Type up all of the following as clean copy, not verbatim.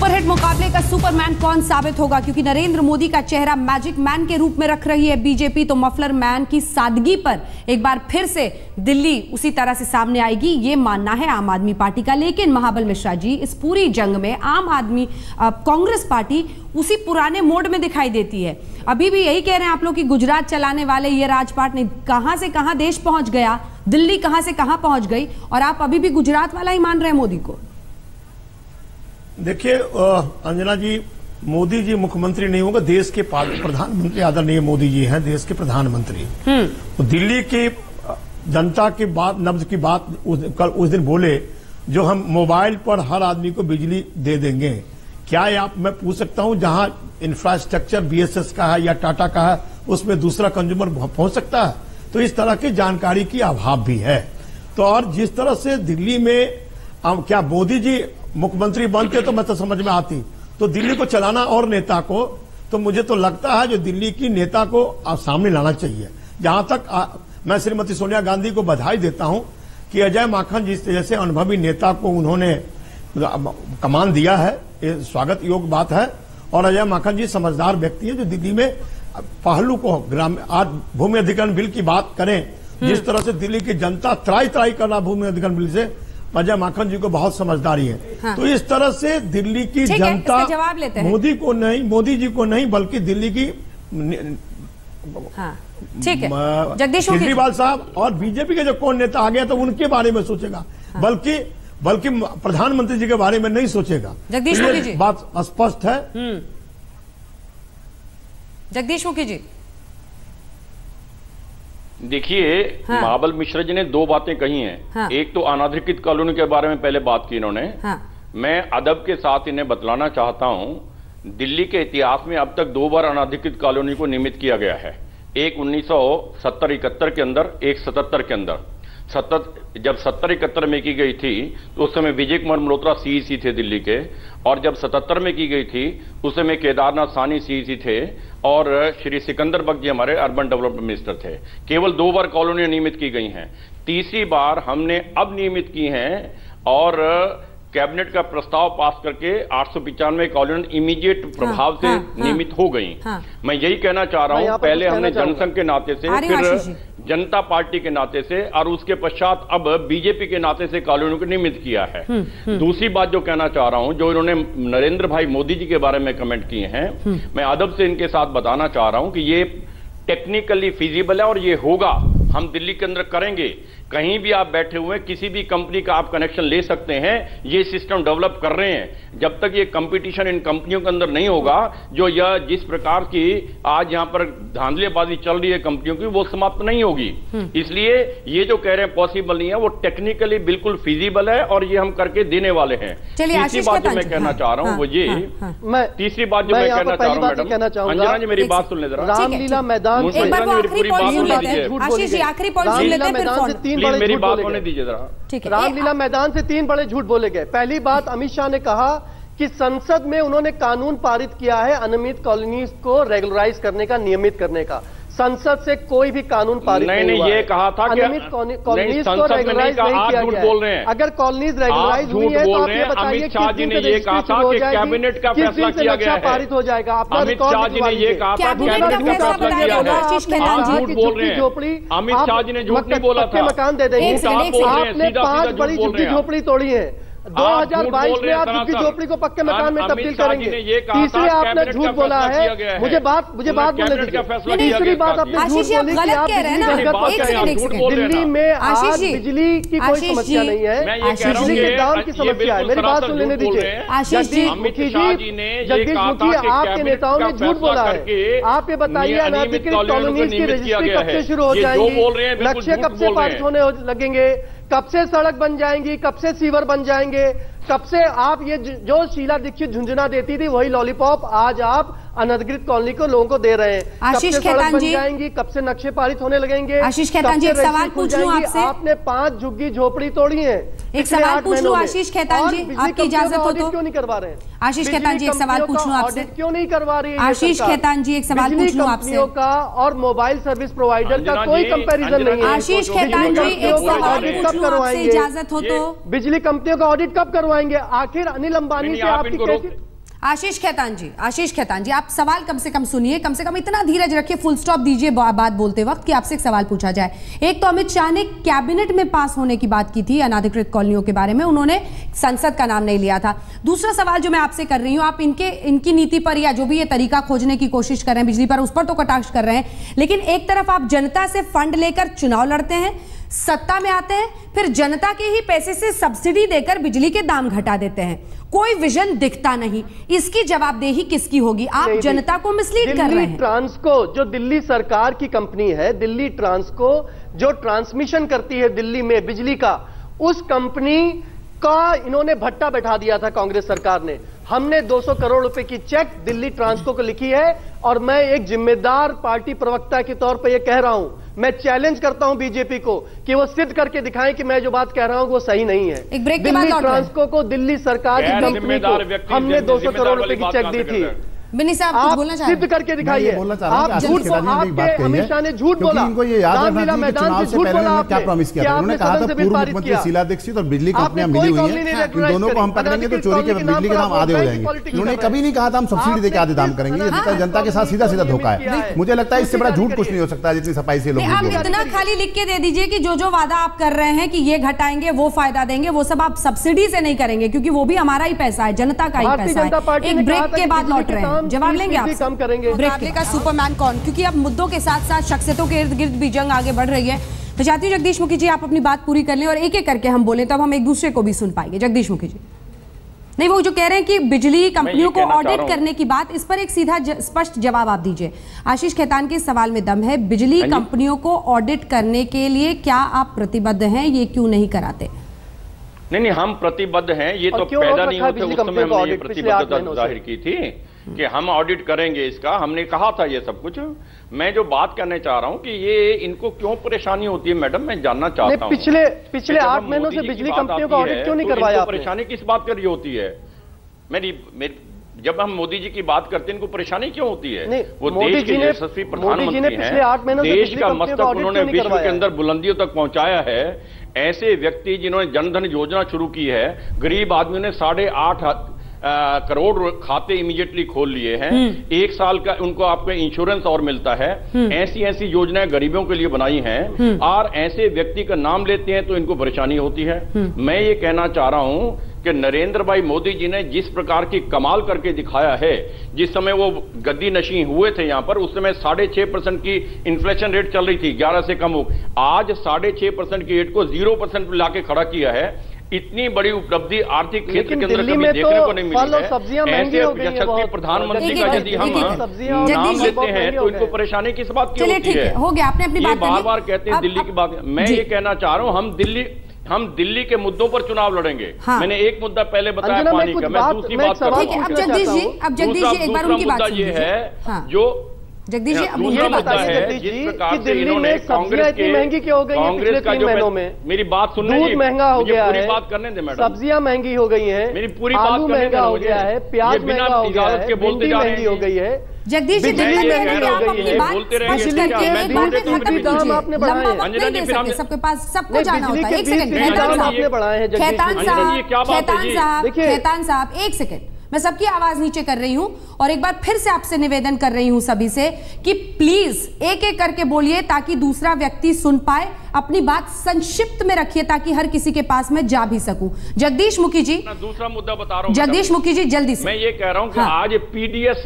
Superhit मुकाबले का Superman कौन साबित होगा, क्योंकि नरेंद्र मोदी का चेहरा मैजिक मैन के रूप में रख रही है बीजेपी, तो मफलर मैन की सादगी पर एक बार फिर से दिल्ली उसी तरह से सामने आएगी, ये मानना है आम आदमी पार्टी का। लेकिन महाबल मिश्रा जी, इस पूरी जंग में कांग्रेस पार्टी उसी पुराने मोड में दिखाई देती है। अभी भी यही कह रहे हैं आप लोग कि गुजरात चलाने वाले ये राजपाट ने कहां से कहां देश पहुंच गया, दिल्ली कहां से कहां पहुंच गई, और आप अभी भी गुजरात वाला ही मान रहे हैं मोदी को। देखिए अंजना जी, मोदी जी मुख्यमंत्री नहीं होगा, देश के प्रधानमंत्री आदरणीय मोदी जी हैं, देश के प्रधानमंत्री। तो दिल्ली की जनता की बात, नब्ज की बात कल उस दिन बोले, जो हम मोबाइल पर हर आदमी को बिजली दे देंगे। क्या आप मैं पूछ सकता हूं, जहां इंफ्रास्ट्रक्चर बीएसएस का है या टाटा का है, उसमें दूसरा कंज्यूमर पहुंच सकता है? तो इस तरह की जानकारी की अभाव भी है। तो और जिस तरह से दिल्ली में क्या मोदी जी मुख्यमंत्री बनते तो मैं तो समझ में आती, तो दिल्ली को चलाना और नेता को, तो मुझे तो लगता है जो दिल्ली की नेता को सामने लाना चाहिए। जहां तक मैं श्रीमती सोनिया गांधी को बधाई देता हूं कि अजय माखन जिस जैसे अनुभवी नेता को उन्होंने कमान दिया है, ये स्वागत योग्य बात है। और अजय माखन जी समझदार व्यक्ति है, जो दिल्ली में पहलू को आज भूमि अधिग्रहण बिल की बात करें, जिस तरह से दिल्ली की जनता त्राई कर रहा भूमि अधिग्रहण बिल से, अजय माखन जी को बहुत समझदारी है। हाँ। तो इस तरह से दिल्ली की जनता मोदी जी को नहीं बल्कि दिल्ली की हाँ, ठीक है, जगदीश केजरीवाल साहब और बीजेपी के जो कौन नेता आ गया तो उनके बारे में सोचेगा। हाँ। बल्कि प्रधानमंत्री जी के बारे में नहीं सोचेगा। जगदीश मुखी जी, बात स्पष्ट है। जगदीश मुखी जी, देखिए, हाँ। महाबल मिश्रा जी ने दो बातें कही हैं। हाँ। एक तो अनाधिकृत कॉलोनी के बारे में पहले बात की इन्होंने। हाँ। मैं अदब के साथ इन्हें बतलाना चाहता हूं, दिल्ली के इतिहास में अब तक 2 बार अनाधिकृत कॉलोनी को नियमित किया गया है। एक 1970-71 के अंदर, एक 77 के अंदर। जब 70-71 में की गई थी तो उस समय विजय कुमार मल्होत्रा सीईसी थे दिल्ली के, और जब 77 में की गई थी उस समय केदारनाथ सानी सीईसी थे, और श्री सिकंदर बख्श जी हमारे अर्बन डेवलपमेंट मिनिस्टर थे। केवल 2 बार कॉलोनियां नियमित की गई हैं, तीसरी बार हमने अब नियमित की हैं, और कैबिनेट का प्रस्ताव पास करके 895 कॉलोनी इमीडिएट प्रभाव से नियमित हो गई। मैं यही कहना चाह रहा हूं, पहले हमने जनसंघ के नाते से, फिर जनता पार्टी के नाते से, और उसके पश्चात अब बीजेपी के नाते से कॉलोनियों को नियमित किया है। दूसरी बात जो कहना चाह रहा हूं, जो इन्होंने नरेंद्र भाई मोदी जी के बारे में कमेंट किए हैं, मैं अदब से इनके साथ बताना चाह रहा हूं कि ये टेक्निकली फिजिबल है और ये होगा, हम दिल्ली के अंदर करेंगे। कहीं भी आप बैठे हुए किसी भी कंपनी का आप कनेक्शन ले सकते हैं, ये सिस्टम डेवलप कर रहे हैं। जब तक ये कंपटीशन इन कंपनियों के अंदर नहीं होगा, जो यह जिस प्रकार की आज यहां पर धांधलेबाजी चल रही है कंपनियों की, वो समाप्त नहीं होगी। इसलिए ये जो कह रहे हैं पॉसिबल नहीं है, वो टेक्निकली बिल्कुल फिजिबल है और ये हम करके देने वाले हैं। तीसरी बात जो मैं कहना चाह रहा हूँ वो ये, तीसरी बात जो मैं कहना चाह रहा हूँ मैडम अंजना जी, मेरी बात सुन ले जरा। रामलीला मैदान मेरी पूरी बात सुन लीजिए, आखिरी पॉइंट सुन लेते हैं, फिर मेरी बात होने दीजिए जरा। ठीक है, रामलीला मैदान से 3 बड़े झूठ बोले गए। पहली बात, अमित शाह ने कहा कि संसद में उन्होंने कानून पारित किया है अनियमित कॉलोनीज को रेगुलराइज करने का, नियमित करने का। संसद से कोई भी कानून पारित नहीं हुआ। ये कहा था कि अनियमित कॉलोनीज को रेगुलराइज नहीं किया गया है। अगर कॉलोनीज रेगुलराइज हुई है तो आप ये बताइए अमित शाह जी ने ये कहा था कि कैबिनेट का फैसला किया गया है, पारित हो जाएगा। अमित शाह जी ने ये कहा था कैबिनेट का फैसला किया गया है। आप झूठ बोल रहे हैं, अमित शाह जी ने झूठ नहीं बोला था। मकान दे देंगे, आपने 5 बड़ी झुग्गी झोपड़ी तोड़ी है। 2022 में आप झुग्गी झोपड़ी को पक्के मकान में तब्दील करेंगे। तीसरे आपने झूठ बोला है, मुझे बात बोलने दीजिए। तीसरी बात आपने झूठ बोली कि आप दिल्ली में आज बिजली की कोई समस्या नहीं है, बिजली के दाम की समस्या है। मेरी बात सुन लेने दीजिए। जगदीश मुखी आपके नेताओं ने झूठ बोला है। आप ये बताइए, अनाधिकृत कॉलोनीज की रजिस्ट्री कब से शुरू हो जाएगी, लक्ष्य कब से पारित होने लगेंगे, कब से सड़क बन जाएंगी, कब से सीवर बन जाएंगे, कब से आप ये जो शीला दीक्षित झुंझुना देती थी वही लॉलीपॉप आज आप अनधिकृत कॉलोनी को लोगों को दे रहे हैं। आशीष खेतान जी, जाएंगी, कब से नक्शे पारित होने लगेंगे। आशीष खेतान जी, एक सवाल पूछ लूं आपसे। आपने 5 झुग्गी झोपड़ी तोड़ी है। एक सवाल पूछ लूं आशीष खेतान जी, आपकी इजाजत हो तो। क्यों नहीं करवा रहे हैं आशीष खेतान जी? एक सवाल पूछ लूं आपसे, क्यों नहीं करवा रही है आशीष खेतान जी? एक सवाल पूछ लूं आपसे। का और मोबाइल सर्विस प्रोवाइडर का कोई कंपैरिजन नहीं है। आशीष खेतान जी, एक सवाल पूछ लूं आपसे, इजाजत हो तो। बिजली कंपनियों का ऑडिट कब करवाएंगे? आखिर अनिल अंबानी से आपकी कैसी आशीष खेतान जी, आप सवाल कम से कम सुनिए, कम से कम इतना धीरज रखिए, फुल स्टॉप दीजिए बात बोलते वक्त कि आपसे एक सवाल पूछा जाए। एक तो अमित शाह ने कैबिनेट में पास होने की बात की थी अनाधिकृत कॉलोनियों के बारे में, उन्होंने संसद का नाम नहीं लिया था। दूसरा सवाल जो मैं आपसे कर रही हूं, आप इनकी नीति पर या जो भी ये तरीका खोजने की कोशिश कर रहे हैं बिजली पर, उस पर तो कटाक्ष कर रहे हैं, लेकिन एक तरफ आप जनता से फंड लेकर चुनाव लड़ते हैं, सत्ता में आते हैं, फिर जनता के ही पैसे से सब्सिडी देकर बिजली के दाम घटा देते हैं, कोई विजन दिखता नहीं। इसकी जवाबदेही किसकी होगी? आप जनता को मिसलीड कर रहे हैं। ट्रांसको जो दिल्ली सरकार की कंपनी है, दिल्ली ट्रांसको जो ट्रांसमिशन करती है दिल्ली में बिजली का, उस कंपनी का इन्होंने भट्टा बैठा दिया था कांग्रेस सरकार ने। हमने 200 करोड़ रुपए की चेक दिल्ली ट्रांसको को लिखी है, और मैं एक जिम्मेदार पार्टी प्रवक्ता के तौर पर यह कह रहा हूं, मैं चैलेंज करता हूं बीजेपी को कि वो सिद्ध करके दिखाएं कि मैं जो बात कह रहा हूं वो सही नहीं है। दिल्ली ट्रांसको को, दिल्ली सरकार की कंपनी को हमने 200 करोड़ रुपए की चेक दी थी। बिन्नी साहब कुछ बोलना चाह रहे हैं? सिद्ध करके दिखाइए। आप झूठ, आपके अमित शाह ने झूठ बोला, इनको ये याद रखना चाहिए कि चुनाव से पहले उन्होंने क्या प्रॉमिस किया था। उन्होंने कहा था पूर्व मुख्यमंत्री शीला दीक्षित और बिजली कंपनियां मिली हुई हैं, इन दोनों को हम पकड़ेंगे तो चोरी के बिजली के दाम आधे हो जाएंगे। उन्होंने कभी नहीं कहा था हम सब्सिडी देकर आधे दाम करेंगे। ये जनता के साथ सीधा सीधा धोखा है। मुझे लगता है इससे बड़ा झूठ कुछ नहीं हो सकता जितनी सफाई से लोग। आप इतना खाली लिख के दे दीजिए कि जो जो वादा आप कर रहे हैं कि ये घटाएंगे, वो फायदा देंगे, वो सब आप सब्सिडी से नहीं करेंगे, क्योंकि वो भी हमारा ही पैसा है, जनता का ही पैसा है। एक ब्रेक के बाद लौट रहे हैं, जवाब लेंगे आप? कम करेंगे। ब्रेक का सुपरमैन कौन? क्योंकि अब मुद्दों के साथ साथ शख्सियतों के इर्द गिर्द भी जंग आगे बढ़ रही है। तो चाहती हूँ जगदीश मुखी जी आप अपनी बात पूरी कर लें और एक एक करके हम बोलें, तब हम एक दूसरे को भी सुन पाएंगे। जगदीश मुखी जी, नहीं वो जो कह रहे हैं कि बिजली कंपनियों को ऑडिट करने की बात, इस पर एक सीधा स्पष्ट जवाब आप दीजिए। आशीष खेतान के सवाल में दम है, बिजली कंपनियों को ऑडिट करने के लिए क्या आप प्रतिबद्ध हैं? ये क्यों नहीं कराते? नहीं, हम प्रतिबद्ध हैं। ये तो पैदा नहीं होते उस समय हमने ये प्रतिबद्धता जाहिर की थी कि हम ऑडिट करेंगे इसका, हमने कहा था ये सब कुछ। मैं जो बात करने चाह रहा हूं कि ये इनको क्यों परेशानी होती है मैडम, मैं जानना चाहता हूं। पिछले 8 महीनों से बिजली कंपनियों का ऑडिट क्यों नहीं करवाया आपने? परेशानी किस बात कर रही होती है? जब हम मोदी जी की बात करते हैं इनको परेशानी क्यों होती है? वो देश के यशस्वी प्रधानमंत्री हैं, देश का मस्तक उन्होंने विश्व के अंदर बुलंदियों तक पहुंचाया है। ऐसे व्यक्ति जिन्होंने जनधन योजना शुरू की है, गरीब आदमियों ने 8.5 करोड़ खाते इमीडिएटली खोल लिए हैं। 1 साल का उनको आपको इंश्योरेंस और मिलता है। ऐसी ऐसी योजनाएं गरीबों के लिए बनाई हैं, और ऐसे व्यक्ति का नाम लेते हैं तो इनको परेशानी होती है। मैं ये कहना चाह रहा हूं कि नरेंद्र भाई मोदी जी ने जिस प्रकार की कमाल करके दिखाया है, जिस समय वो गद्दी नशी हुए थे यहां पर, उस समय 6.5% की इन्फ्लेशन रेट चल रही थी, 11 से कम हो। आज 6.5% की रेट को 0% पर लाके खड़ा किया है। इतनी बड़ी उपलब्धि आर्थिक क्षेत्र के अंदर कभी देखने को नहीं मिली है। ऐसे यशस्वी प्रधानमंत्री का यदि हम नाम लेते हैं तो इनको परेशानी किस बात की होती है? हो गया, आपने अपनी बात बार बार कहते हैं दिल्ली की बात। मैं ये कहना चाह रहा हूँ हम दिल्ली के मुद्दों पर चुनाव लड़ेंगे। मैंने एक मुद्दा पहले बताया पानी का, मैं दूसरी बात कर रहा हूँ। अब जगदीश जी एक बार उनकी बात ये है जो जगदीश जी ये बताइए जिस प्रकार से इन्होंने कांग्रेस के महंगी क्यों हो गई है पिछले 3 महीनों में? मेरी बात सुनने दूध महंगा हो गया है, पूरी बात करने दे मैडम। सब्जियां महंगी हो गई हैं, मेरी पूरी बात महंगा हो गया है, प्याज महंगा हो गया है, भिंडी महंगी हो गई है। जगदीश जी बोलते रहेंगे, सबके पास सबको जाना होता है। एक सेकंड खेतान साहब, एक सेकंड, मैं सबकी आवाज नीचे कर रही हूं और एक बार फिर से आपसे निवेदन कर रही हूं सभी से कि प्लीज एक एक करके बोलिए ताकि दूसरा व्यक्ति सुन पाए। अपनी बात संक्षिप्त में रखिए ताकि हर किसी के पास मैं जा भी सकूं। जगदीश मुखी जी, दूसरा मुद्दा बता रहा हूं। जगदीश मुखी जी जल्दी से। मैं ये कह रहा हूं कि आज पीडीएस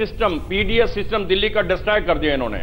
सिस्टम दिल्ली का डिस्ट्रॉय कर दिया इन्होंने।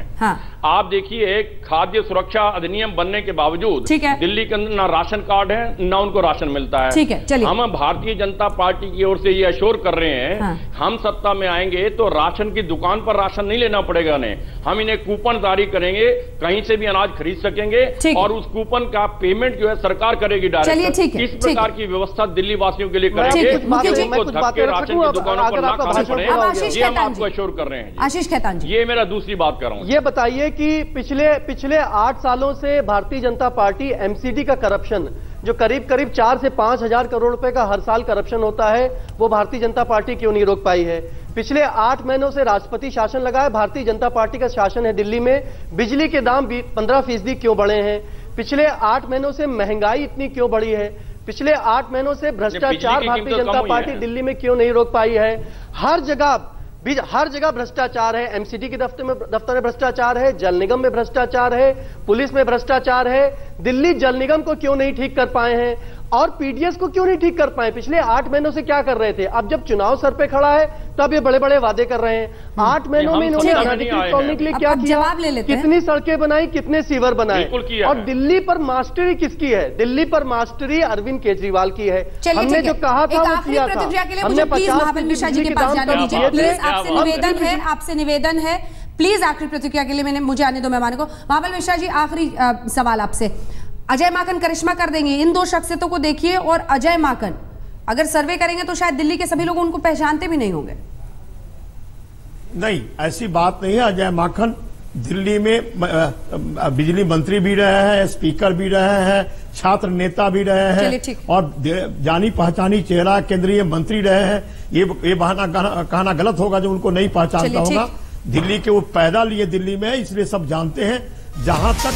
आप देखिए, खाद्य सुरक्षा अधिनियम बनने के बावजूद दिल्ली के अंदर ना राशन कार्ड है, ना उनको राशन मिलता है। ठीक है, चलिए। हम भारतीय जनता पार्टी की ओर से ये अश्योर कर रहे हैं, हम सत्ता में आएंगे तो राशन की दुकान पर राशन नहीं लेना पड़ेगा इन्हें। हम इन्हें कूपन जारी करेंगे, कहीं से भी अनाज खरीद सकेंगे और उस कूपन का पेमेंट जो है सरकार करेगी डायरेक्ट। इस प्रकार की व्यवस्था दिल्ली वासियों के लिए करेंगे। राशन की दुकानों पर ना खाना पड़े, ये हम आपको अश्योर कर रहे हैं। आशीष खेतान जी, ये मेरा दूसरी बात कर रहा हूँ। ये बताइए कि पिछले 8 सालों से भारतीय जनता पार्टी एमसीडी का करप्शन, जो करीब 4 से 5 हजार करोड़ रुपए का हर साल करप्शन होता है, वो भारतीय जनता पार्टी क्यों नहीं रोक पाई है? पिछले 8 महीनों से राष्ट्रपति शासन लगा है, भारतीय जनता पार्टी का शासन है दिल्ली में, बिजली के दाम 15% क्यों बढ़े हैं? पिछले 8 महीनों से महंगाई इतनी क्यों बढ़ी है? पिछले 8 महीनों से भ्रष्टाचार भारतीय जनता पार्टी दिल्ली में क्यों नहीं रोक पाई है? हर जगह भ्रष्टाचार है। एमसीडी के दफ्तर में भ्रष्टाचार है, जल निगम में भ्रष्टाचार है, पुलिस में भ्रष्टाचार है। दिल्ली जल निगम को क्यों नहीं ठीक कर पाए हैं और पीडीएस को क्यों नहीं ठीक कर पाए? पिछले 8 महीनों से क्या कर रहे थे? अब जब चुनाव सर पे खड़ा है तो अब ये बड़े बड़े वादे कर रहे हैं। 8 महीनों में इन्होंने अनाधिकृत कॉलोनी के लिए क्या किया? जवाब ले लेते हैं। कितनी सड़कें बनाई, कितने सीवर बनाए? और दिल्ली पर मास्टरी किसकी है? दिल्ली पर मास्टरी अरविंद केजरीवाल की है। हमने जो कहा था वो किया था। हमने 50 आपसे निवेदन है प्लीज आखिरी प्रतिक्रिया के लिए मुझे आने दो मेहमान को। महाबल मिश्रा जी, आखिरी सवाल आपसे। अजय माकन करिश्मा कर देंगे? इन दो शख्सियतों को देखिए और अजय माकन, अगर सर्वे करेंगे तो शायद दिल्ली के सभी लोग उनको पहचानते भी नहीं होंगे। नहीं, ऐसी बात नहीं है। अजय माकन दिल्ली में बिजली मंत्री भी रहे हैं, स्पीकर भी रहे हैं, छात्र नेता भी रहे हैं और जानी पहचानी चेहरा केंद्रीय मंत्री रहे हैं। ये बहाना कहना गलत होगा जो उनको नहीं पहचानता होगा। दिल्ली के वो पैदा लिए दिल्ली में, इसलिए सब जानते हैं। जहां तक